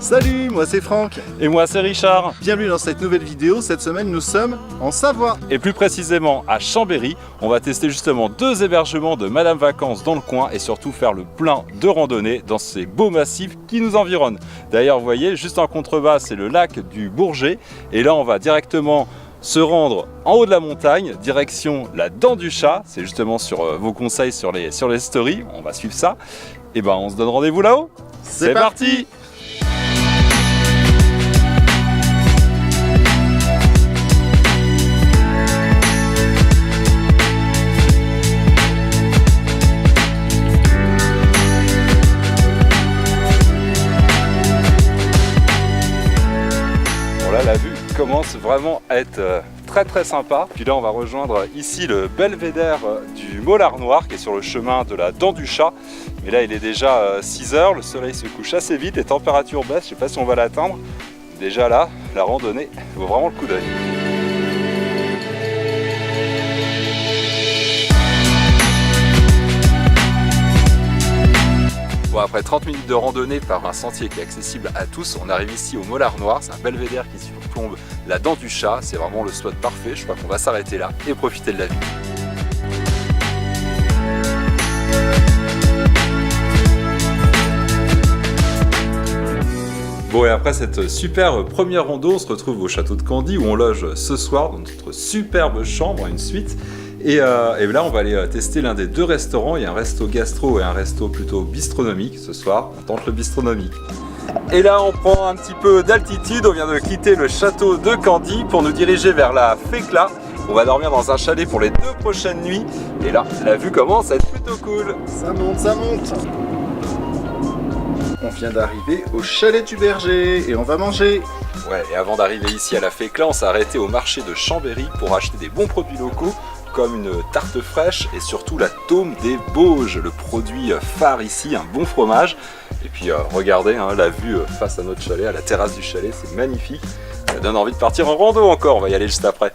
Salut, moi c'est Franck. Et moi c'est Richard. Bienvenue dans cette nouvelle vidéo. Cette semaine nous sommes en Savoie. Et plus précisément à Chambéry. On va tester justement 2 hébergements de Madame Vacances dans le coin et surtout faire le plein de randonnées dans ces beaux massifs qui nous environnent. D'ailleurs vous voyez, juste en contrebas c'est le lac du Bourget. Et là on va directement se rendre en haut de la montagne, direction la Dent du Chat. C'est justement sur vos conseils sur les stories. On va suivre ça. Et ben on se donne rendez-vous là-haut. C'est parti. La vue commence vraiment à être très sympa. Puis là on va rejoindre ici le belvédère du Mollard Noir qui est sur le chemin de la Dent du Chat. Mais là il est déjà 6 h, le soleil se couche assez vite, les températures baissent, je sais pas si on va l'atteindre. Déjà là, la randonnée vaut vraiment le coup d'œil. Bon, après 30 minutes de randonnée par un sentier qui est accessible à tous, on arrive ici au Mollard Noir. C'est un belvédère qui surplombe la Dent du Chat. C'est vraiment le spot parfait. Je crois qu'on va s'arrêter là et profiter de la vue. Bon, et après cette super première rando, on se retrouve au château de Candy où on loge ce soir dans notre superbe chambre, une suite. Et là on va aller tester l'un des 2 restaurants. Il y a un resto gastro et un resto plutôt bistronomique. Ce soir on tente le bistronomique. Et là on prend un petit peu d'altitude. On vient de quitter le château de Candy pour nous diriger vers la Fécla. On va dormir dans un chalet pour les 2 prochaines nuits. Et là la vue commence à être plutôt cool. Ça monte, ça monte. On vient d'arriver au chalet du Berger et on va manger. Ouais, et avant d'arriver ici à la Fécla, on s'est arrêté au marché de Chambéry pour acheter des bons produits locaux comme une tarte fraîche et surtout la tome des Bauges, le produit phare ici, un bon fromage. Et puis regardez hein, la vue face à notre chalet, à la terrasse du chalet, c'est magnifique. Ça donne envie de partir en rando encore, on va y aller juste après.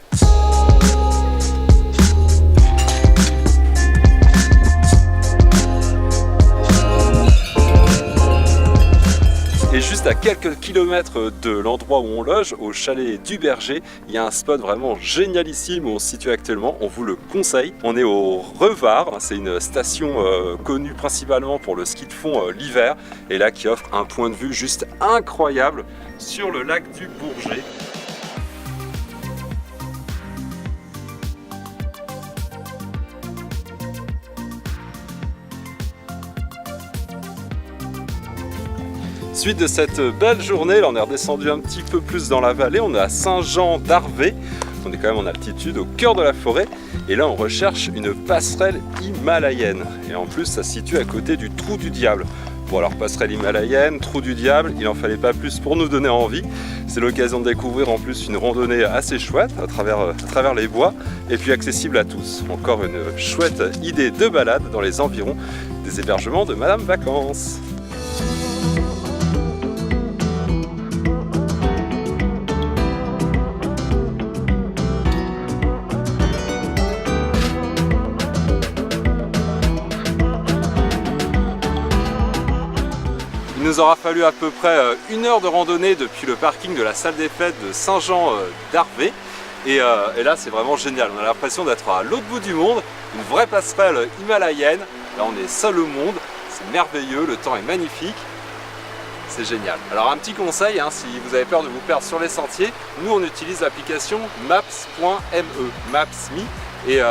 Et juste à quelques kilomètres de l'endroit où on loge, au chalet du Berger, il y a un spot vraiment génialissime où on se situe actuellement, on vous le conseille. On est au Revard, c'est une station connue principalement pour le ski de fond l'hiver, et là qui offre un point de vue juste incroyable sur le lac du Bourget. Suite de cette belle journée, là on est redescendu un petit peu plus dans la vallée, on est à Saint-Jean-d'Arvé, on est quand même en altitude au cœur de la forêt et là on recherche une passerelle himalayenne et en plus ça se situe à côté du Trou du Diable. Bon alors passerelle himalayenne, Trou du Diable, il en fallait pas plus pour nous donner envie, c'est l'occasion de découvrir en plus une randonnée assez chouette à travers les bois et puis accessible à tous. Encore une chouette idée de balade dans les environs des hébergements de Madame Vacances. Il nous aura fallu à peu près 1 heure de randonnée depuis le parking de la salle des fêtes de Saint-Jean-d'Arvé. Et là c'est vraiment génial, on a l'impression d'être à l'autre bout du monde, une vraie passerelle himalayenne. Là on est seul au monde, c'est merveilleux, le temps est magnifique, c'est génial. Alors un petit conseil, hein, si vous avez peur de vous perdre sur les sentiers, nous on utilise l'application Maps.me. Et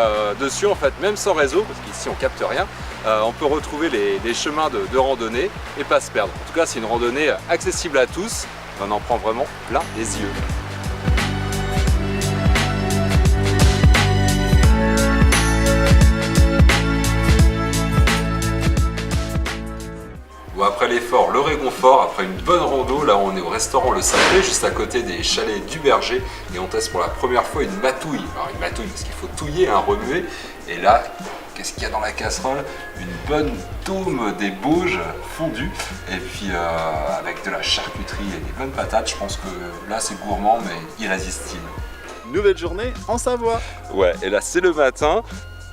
dessus en fait, même sans réseau, parce qu'ici on capte rien, on peut retrouver les chemins de randonnée et pas se perdre. En tout cas c'est une randonnée accessible à tous, on en prend vraiment plein les yeux. Bon, après l'effort, le réconfort, après une bonne rando, là on est au restaurant Le Sacré, juste à côté des chalets du Berger, et on teste pour la première fois une matouille. Alors une matouille parce qu'il faut touiller, hein, remuer, et là, qu'est-ce qu'il y a dans la casserole? Une bonne tome des Bauges fondue, et puis avec de la charcuterie et des bonnes patates, je pense que là c'est gourmand mais irrésistible. Nouvelle journée en Savoie. Ouais, et là c'est le matin.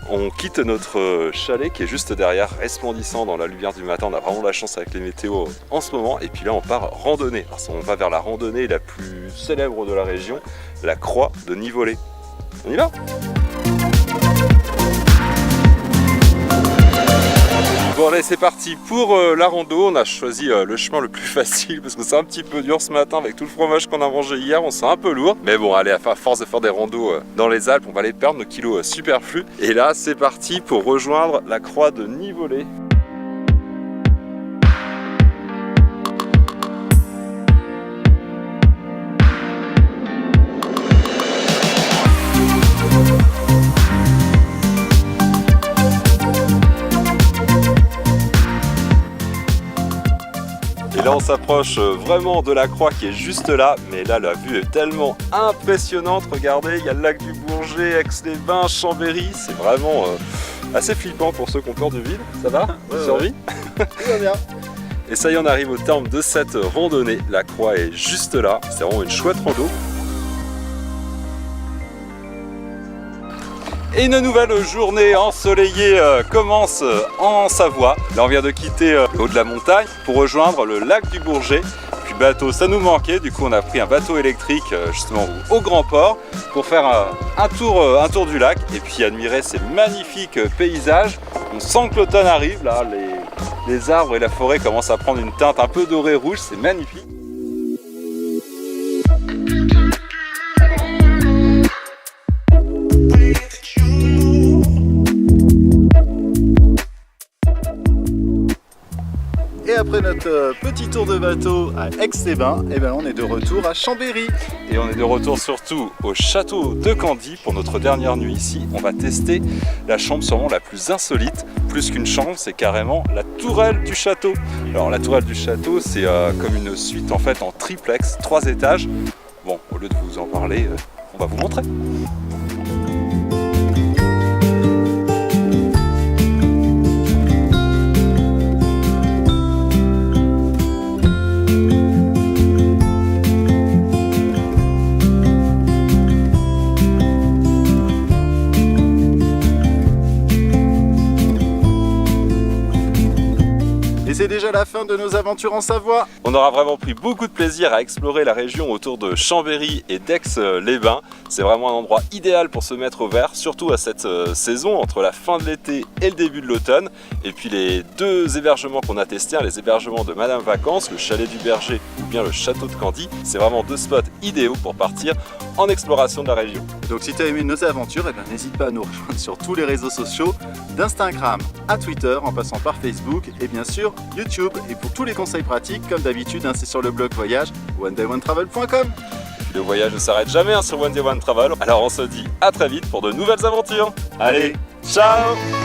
On quitte notre chalet qui est juste derrière, resplendissant dans la lumière du matin. On a vraiment la chance avec les météos en ce moment. Et puis là, on part randonnée. Alors, on va vers la randonnée la plus célèbre de la région, la croix de Nivolé. On y va ? Bon allez, c'est parti pour la rando. On a choisi le chemin le plus facile parce que c'est un petit peu dur ce matin avec tout le fromage qu'on a mangé hier. On se sent un peu lourd, mais bon allez, à force de faire des randos dans les Alpes, on va aller perdre nos kilos superflus. Et là c'est parti pour rejoindre la croix de Nivolé. Et là on s'approche vraiment de la croix qui est juste là, mais là la vue est tellement impressionnante. Regardez, il y a le lac du Bourget, Aix-les-Bains, Chambéry, c'est vraiment assez flippant pour ceux qui ont peur du vide. Ça va? Ouais, Survie? Tout va bien. Et ça y est, on arrive au terme de cette randonnée. La croix est juste là, c'est vraiment une chouette rando. Et une nouvelle journée ensoleillée commence en Savoie. Là on vient de quitter le haut de la montagne pour rejoindre le lac du Bourget. Puis bateau, ça nous manquait, du coup on a pris un bateau électrique justement au Grand Port pour faire un tour du lac et puis admirer ces magnifiques paysages. On sent que l'automne arrive, là les arbres et la forêt commencent à prendre une teinte un peu dorée rouge, c'est magnifique. Et après notre petit tour de bateau à Aix-les-Bains, eh ben on est de retour à Chambéry. Et on est de retour surtout au château de Candy pour notre dernière nuit ici. On va tester la chambre sûrement la plus insolite. Plus qu'une chambre, c'est carrément la tourelle du château. Alors la tourelle du château, c'est comme une suite en fait en triplex, 3 étages. Bon, au lieu de vous en parler, on va vous montrer. C'est déjà la fin de nos aventures en Savoie. On aura vraiment pris beaucoup de plaisir à explorer la région autour de Chambéry et d'Aix-les-Bains. C'est vraiment un endroit idéal pour se mettre au vert, surtout à cette saison, entre la fin de l'été et le début de l'automne. Et puis les 2 hébergements qu'on a testés, les hébergements de Madame Vacances, le chalet du Berger ou bien le château de Candy, c'est vraiment 2 spots idéaux pour partir en exploration de la région. Donc si tu as aimé nos aventures, eh ben, n'hésite pas à nous rejoindre sur tous les réseaux sociaux, d'Instagram à Twitter, en passant par Facebook et bien sûr YouTube. Et pour tous les conseils pratiques, comme d'habitude, c'est sur le blog voyage onedayOneTravel.com. Le voyage ne s'arrête jamais sur One Day One Travel. Alors on se dit à très vite pour de nouvelles aventures. Allez, ciao!